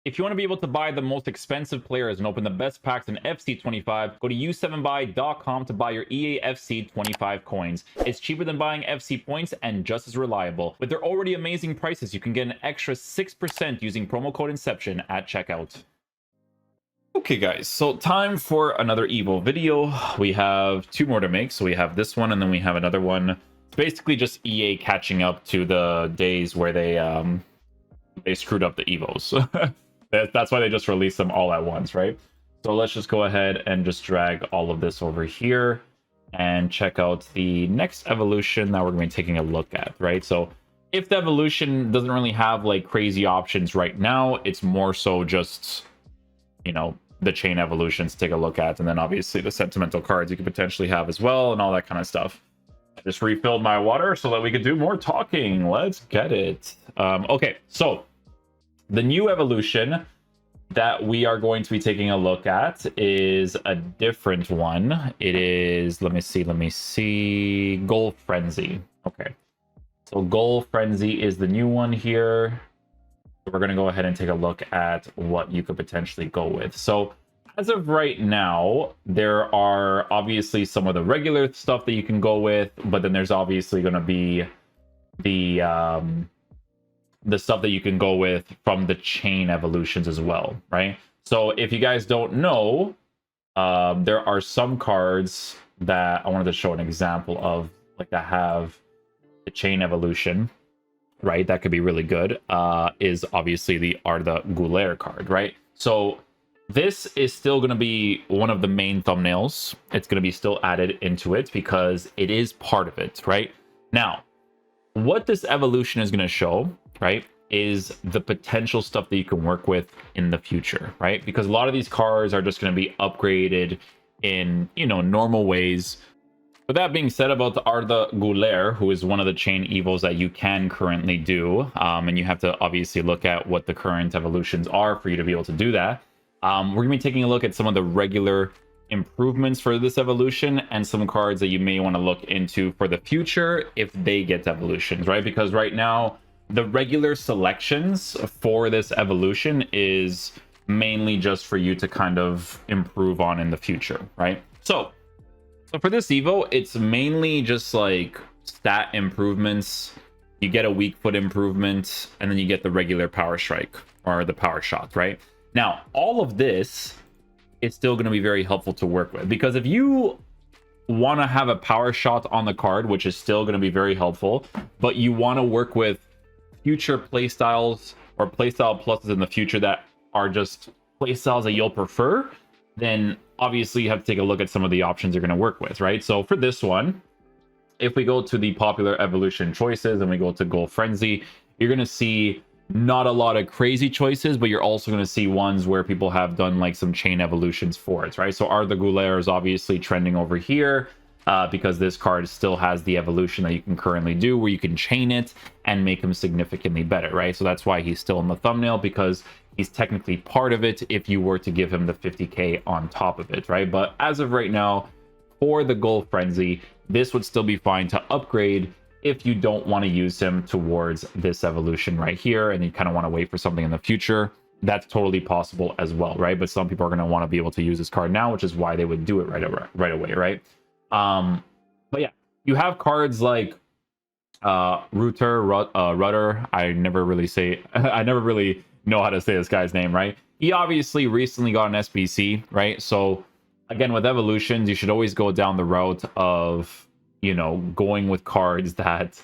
If you want to be able to buy the most expensive players and open the best packs in FC25, go to u7buy.com to buy your EA FC25 coins. It's cheaper than buying FC points and just as reliable. With their already amazing prices, you can get an extra 6% using promo code Inception at checkout. Okay guys, so time for another Evo video. We have two more to make. So we have this one and then we have another one. It's basically just EA catching up to the days where they screwed up the Evos. That's why they just released them all at once, right? So let's just go ahead and just drag all of this over here and check out the next evolution that we're going to be taking a look at, right? So if the evolution doesn't really have like crazy options right now, it's more so just, you know, the chain evolutions to take a look at, and then obviously the sentimental cards you could potentially have as well and all that kind of stuff. I just refilled my water so that we could do more talking. Let's get it. Okay, so the new evolution that we are going to be taking a look at is a different one. It is, let me see, Goal Frenzy. Okay, so Goal Frenzy is the new one here. We're going to go ahead and take a look at what you could potentially go with. So as of right now, there are obviously some of the regular stuff that you can go with, but then there's obviously going to be the stuff that you can go with from the chain evolutions as well, right? So if you guys don't know, there are some cards that I wanted to show an example of, like that have the chain evolution, right? That could be really good. Is obviously the Arda Güler card, right? So this is still going to be one of the main thumbnails. It's going to be still added into it because it is part of it, right? Now, what this evolution is going to show, right, is the potential stuff that you can work with in the future, right? Because a lot of these cards are just going to be upgraded in, you know, normal ways. With that being said about the Arda Güler, who is one of the chain evos that you can currently do, and you have to obviously look at what the current evolutions are for you to be able to do that. We're going to be taking a look at some of the regular improvements for this evolution and some cards that you may want to look into for the future if they get evolutions, right? Because right now the regular selections for this evolution is mainly just for you to kind of improve on in the future, right? So for this Evo, it's mainly just like stat improvements. You get a weak foot improvement, and then you get the regular power strike or the power shot, right? Now, all of this is still going to be very helpful to work with, because if you want to have a power shot on the card, which is still going to be very helpful, but you want to work with future playstyles or playstyle pluses in the future that are just playstyles that you'll prefer, then obviously you have to take a look at some of the options you're going to work with, right? So for this one, if we go to the popular evolution choices and we go to Goal Frenzy, you're going to see not a lot of crazy choices, but you're also going to see ones where people have done like some chain evolutions for it, right? So Arda Güler is obviously trending over here because this card still has the evolution that you can currently do where you can chain it and make him significantly better, right? So that's why he's still in the thumbnail, because he's technically part of it if you were to give him the 50k on top of it, right? But as of right now, for the Goal Frenzy, this would still be fine to upgrade if you don't want to use him towards this evolution right here and you kind of want to wait for something in the future. That's totally possible as well, right? But some people are going to want to be able to use this card now, which is why they would do it right away, right? But yeah, you have cards like Rudder. I never really know how to say this guy's name, right? He obviously recently got an SBC, right? So again, with evolutions, you should always go down the route of, you know, going with cards that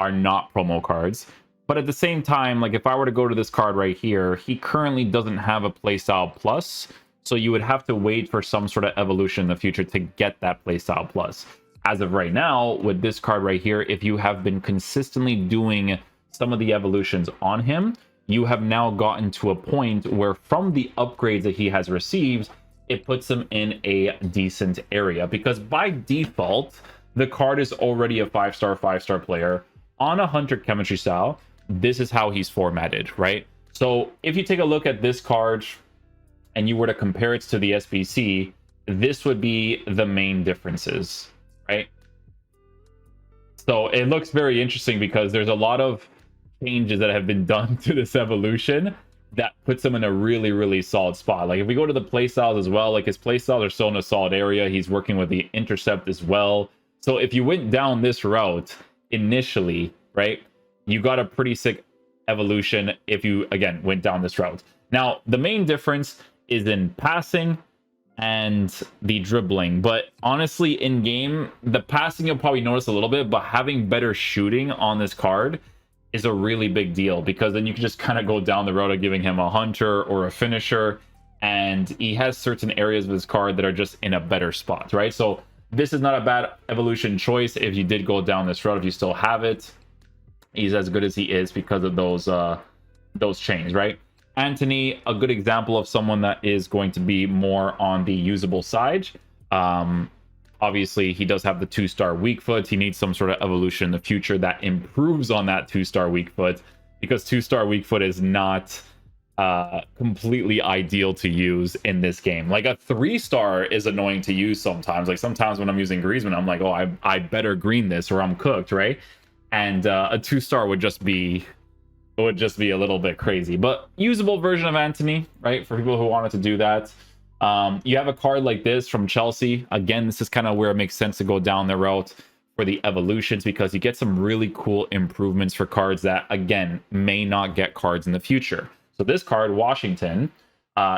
are not promo cards. But at the same time, like if I were to go to this card right here, he currently doesn't have a playstyle plus, so you would have to wait for some sort of evolution in the future to get that playstyle plus. As of right now, with this card right here, if you have been consistently doing some of the evolutions on him, you have now gotten to a point where from the upgrades that he has received, it puts him in a decent area, because by default, the card is already a 5-star player on a hunter chemistry style. This is how he's formatted, right? So if you take a look at this card and you were to compare it to the SBC, this would be the main differences, right? So it looks very interesting because there's a lot of changes that have been done to this evolution that puts him in a really, really solid spot. Like if we go to the play styles as well, like his play styles are still in a solid area. He's working with the intercept as well. So if you went down this route initially, right, you got a pretty sick evolution if you, again, went down this route. Now, the main difference is in passing and the dribbling. But honestly, in game, the passing you'll probably notice a little bit, but having better shooting on this card is a really big deal, because then you can just kind of go down the road of giving him a hunter or a finisher, and he has certain areas of his card that are just in a better spot, right? So this is not a bad evolution choice if you did go down this road. If you still have it, he's as good as he is because of those chains, right? Anthony, a good example of someone that is going to be more on the usable side. Obviously, he does have the 2-star weak foot. He needs some sort of evolution in the future that improves on that 2-star weak foot, because 2-star weak foot is not completely ideal to use in this game. Like a 3-star is annoying to use sometimes. Like sometimes when I'm using Griezmann, I'm like, oh, I better green this or I'm cooked, right? And a 2-star would just be a little bit crazy. But usable version of Anthony, right? For people who wanted to do that. You have a card like this from Chelsea. Again, this is kind of where it makes sense to go down the route for the evolutions, because you get some really cool improvements for cards that, again, may not get cards in the future. So this card, Washington,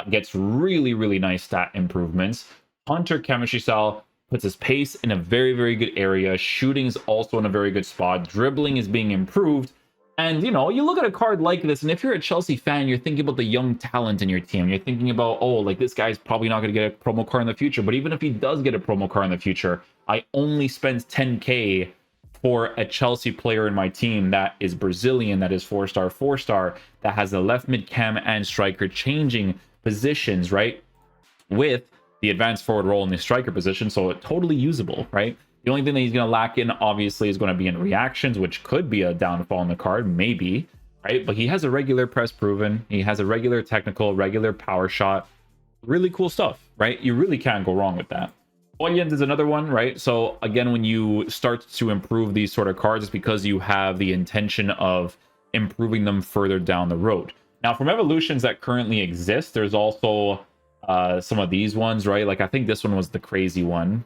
gets really, really nice stat improvements. Hunter chemistry style puts his pace in a very, very good area. Shooting is also in a very good spot. Dribbling is being improved. And, you know, you look at a card like this, and if you're a Chelsea fan, you're thinking about the young talent in your team. You're thinking about, oh, like this guy's probably not going to get a promo card in the future. But even if he does get a promo card in the future, I only spent 10K for a Chelsea player in my team that is Brazilian, that is 4-star, that has a left mid cam and striker changing positions, right? With the advanced forward role in the striker position. So totally usable, right? The only thing that he's going to lack in, obviously, is going to be in reactions, which could be a downfall in the card, maybe, right? But he has a regular press proven. He has a regular technical, regular power shot. Really cool stuff, right? You really can't go wrong with that. Boyens is another one, right? So again, when you start to improve these sort of cards, it's because you have the intention of improving them further down the road. Now, from evolutions that currently exist, there's also some of these ones, right? Like I think this one was the crazy one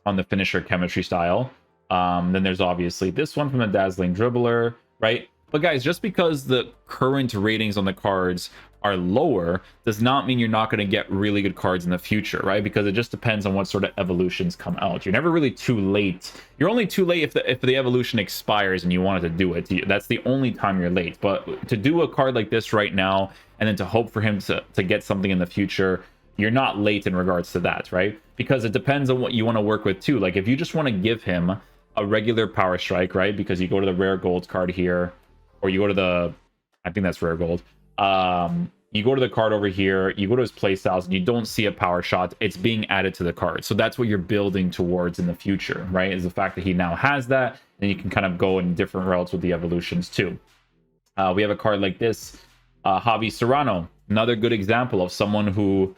on the finisher chemistry style. Then there's obviously this one from the dazzling dribbler, right? But guys, just because the current ratings on the cards are lower does not mean you're not going to get really good cards in the future, right? Because it just depends on what sort of evolutions come out. You're never really too late. You're only too late if the evolution expires and you wanted to do it. That's the only time you're late. But to do a card like this right now and then to hope for him to get something in the future, you're not late in regards to that, right? Because it depends on what you want to work with too. Like if you just want to give him a regular power strike, right? Because you go to the rare gold card here, or you go to the, I think that's rare gold. You go to the card over here, you go to his play styles, and you don't see a power shot. It's being added to the card. So that's what you're building towards in the future, right? Is the fact that he now has that, and you can kind of go in different routes with the evolutions too. We have a card like this, Javi Serrano, another good example of someone who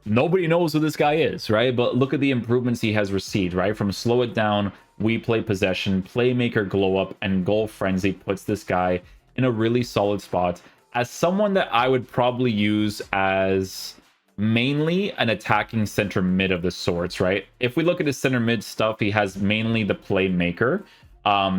nobody knows who this guy is, right? But look at the improvements he has received, right? From slow it down, we play possession, playmaker glow up, and goal frenzy puts this guy in a really solid spot as someone that I would probably use as mainly an attacking center mid of the sorts, right? If we look at his center mid stuff, he has mainly the playmaker.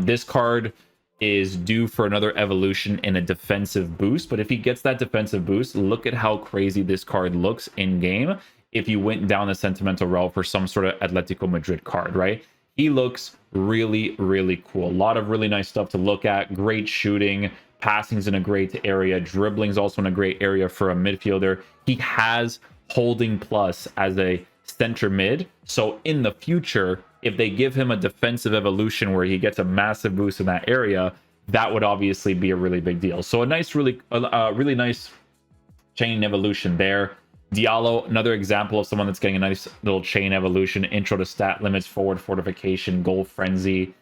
This card is due for another evolution in a defensive boost, but if he gets that defensive boost, look at how crazy this card looks in game if you went down the sentimental route for some sort of Atletico Madrid card, right? He looks really, really cool. A lot of really nice stuff to look at. Great shooting, passing's in a great area, dribbling's also in a great area for a midfielder. He has holding plus as a center mid, so in the future, if they give him a defensive evolution where he gets a massive boost in that area, that would obviously be a really big deal. So a nice, really nice chain evolution there. Diallo, another example of someone that's getting a nice little chain evolution, intro to stat limits, forward fortification, goal frenzy.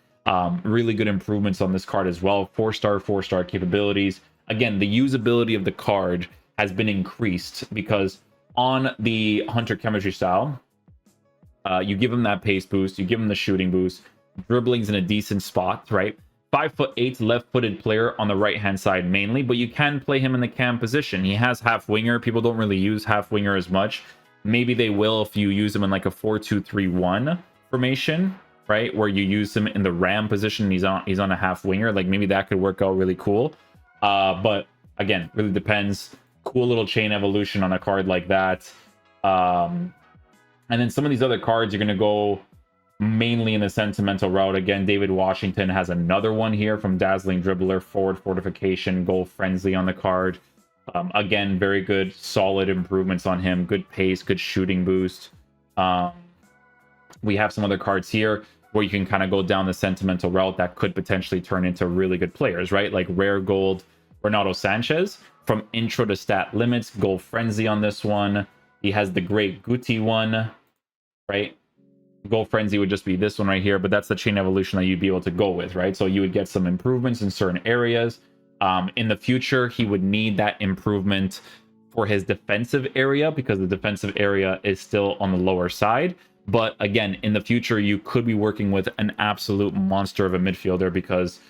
Really good improvements on this card as well. 4-star capabilities. Again, the usability of the card has been increased because on the Hunter chemistry style, you give him that pace boost, you give him the shooting boost, dribbling's in a decent spot, right? 5'8" left-footed player on the right-hand side mainly, but you can play him in the cam position. He has half winger. People don't really use half winger as much. Maybe they will if you use him in like a 4-2-3-1 formation, right? Where you use him in the ram position. He's on a half winger. Like maybe that could work out really cool. But again, really depends. Cool little chain evolution on a card like that. And then some of these other cards, you're going to go mainly in the sentimental route. Again, David Washington has another one here from Dazzling Dribbler, forward fortification, goal frenzy on the card. Again, very good, solid improvements on him. Good pace, good shooting boost. We have some other cards here where you can kind of go down the sentimental route that could potentially turn into really good players, right? Like rare gold Renato Sanchez from intro to stat limits, goal frenzy on this one. He has the great Guti one, right? Goal frenzy would just be this one right here, but that's the chain evolution that you'd be able to go with, right? So you would get some improvements in certain areas. In the future, he would need that improvement for his defensive area because the defensive area is still on the lower side. But again, in the future, you could be working with an absolute monster of a midfielder because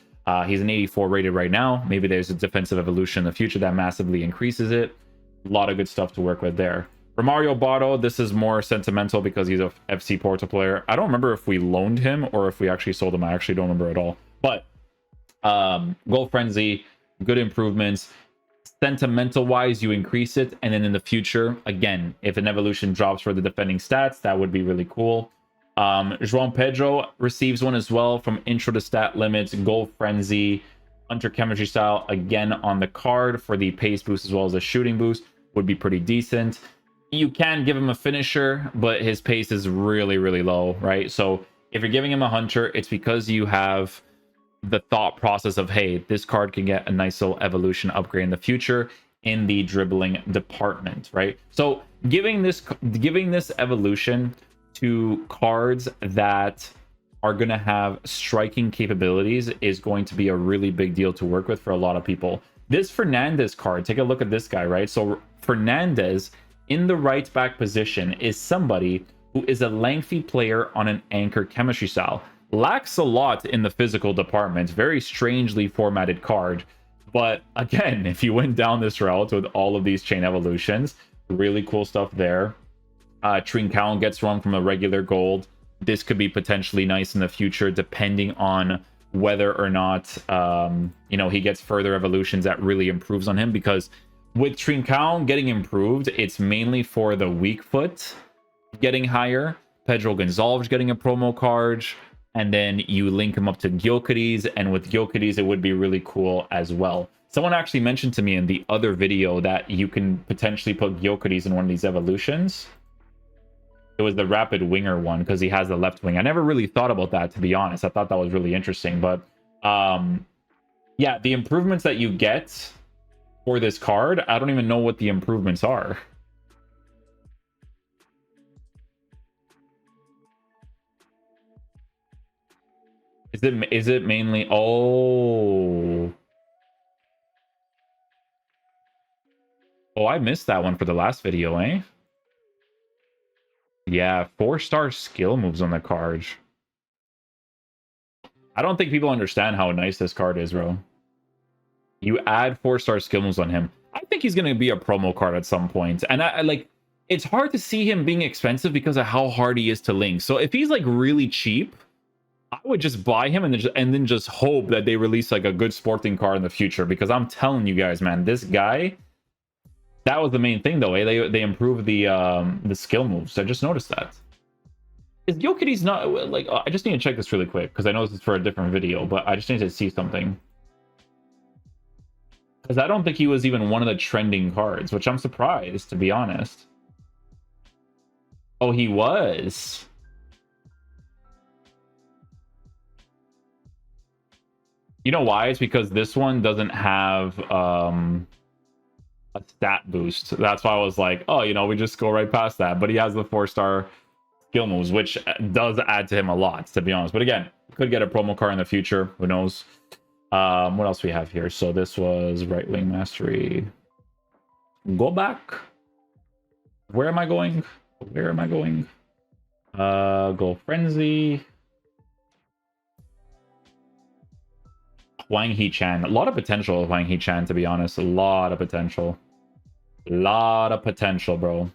he's an 84 rated right now. Maybe there's a defensive evolution in the future that massively increases it. A lot of good stuff to work with there. Romario Botto, this is more sentimental because he's a FC Porto player. I don't remember if we loaned him or if we actually sold him. I actually don't remember at all. But goal frenzy, good improvements. Sentimental wise, you increase it, and then in the future, again, if an evolution drops for the defending stats, that would be really cool. João Pedro receives one as well from intro to stat limits, goal frenzy, hunter chemistry style, again on the card for the pace boost as well as a shooting boost, would be pretty decent. You can give him a finisher, but his pace is really, really low, right? So if you're giving him a hunter, it's because you have the thought process of, hey, this card can get a nice little evolution upgrade in the future in the dribbling department, right? So giving this evolution to cards that are going to have striking capabilities is going to be a really big deal to work with for a lot of people. This Fernandez card, take a look at this guy, right? So Fernandez in the right back position is somebody who is a lengthy player on an anchor chemistry style. Lacks a lot in the physical department. Very strangely formatted card. But again, if you went down this route with all of these chain evolutions, really cool stuff there. Trincão gets one from a regular gold. This could be potentially nice in the future, depending on whether or not he gets further evolutions that really improves on him. Because with Trincão getting improved, it's mainly for the weak foot getting higher. Pedro Gonçalves getting a promo card. And then you link him up to Gyökeres, and with Gyökeres, it would be really cool as well. Someone actually mentioned to me in the other video that you can potentially put Gyökeres in one of these evolutions. It was the rapid winger one, because he has the left wing. I never really thought about that, to be honest. I thought that was really interesting. But yeah, the improvements that you get for this card, I don't even know what the improvements are. Is it mainly oh I missed that one for the last video, eh? Yeah, 4-star skill moves on the card. I don't think people understand how nice this card is, bro. You add 4-star skill moves on him. I think he's gonna be a promo card at some point. And I like, it's hard to see him being expensive because of how hard he is to link. So if he's like really cheap, I would just buy him and then just hope that they release like a good sporting card in the future, because I'm telling you guys, man, this guy, that was the main thing though, eh? They improved the skill moves. I just noticed that. Is Gyökeres not like, I just need to check this really quick because I know this is for a different video, but I just need to see something. Because I don't think he was even one of the trending cards, which I'm surprised, to be honest. Oh, he was. You know why? It's because this one doesn't have a stat boost. That's why I was like, oh, we just go right past that. But he has the 4-star skill moves, which does add to him a lot, to be honest. But again, could get a promo card in the future. Who knows? What else we have here? So this was right wing mastery. Go back. Where am I going? Where am I going? Goal frenzy. Huang He-chan. A lot of potential with Huang He-chan, to be honest. A lot of potential. A lot of potential, bro.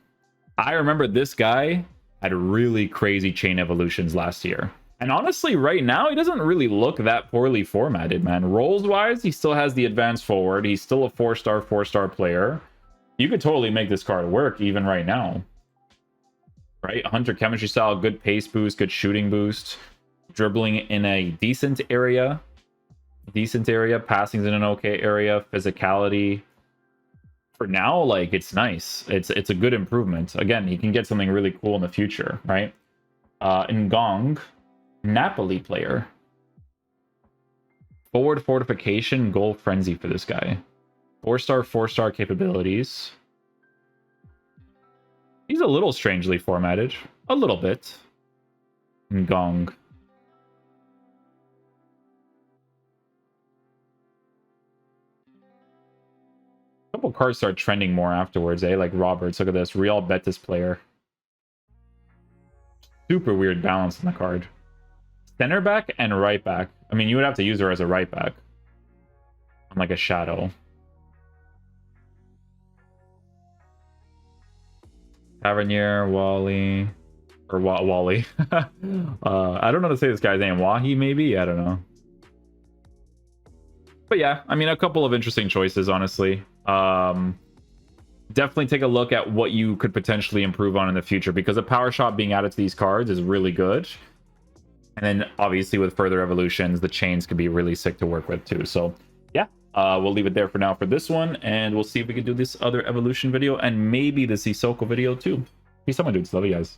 I remember this guy had really crazy chain evolutions last year. And honestly, right now, he doesn't really look that poorly formatted, man. Roles-wise, he still has the advanced forward. He's still a 4-star player. You could totally make this card work even right now. Right? Hunter chemistry style, good pace boost, good shooting boost. Dribbling in a decent area. Passing's in an okay area. Physicality. For now, like, it's nice. It's a good improvement. Again, he can get something really cool in the future, right? Ngong, Napoli player. Forward fortification, goal frenzy for this guy. 4-star capabilities. He's a little strangely formatted. A little bit. Ngong. A couple cards start trending more afterwards, eh? Like Roberts. Look at this. Real Betis player. Super weird balance in the card. Center back and right back. I mean, you would have to use her as a right back. I'm like a shadow. Tavernier, Wally. Or Wally. I don't know how to say this guy's name. Wahi, maybe? I don't know. But yeah, I mean, a couple of interesting choices, honestly. Definitely take a look at what you could potentially improve on in the future, because a power shot being added to these cards is really good. And then obviously with further evolutions, the chains could be really sick to work with too. So yeah, we'll leave it there for now for this one, and we'll see if we can do this other evolution video and maybe the Sissoko video too. Peace out, my dudes. Love you guys.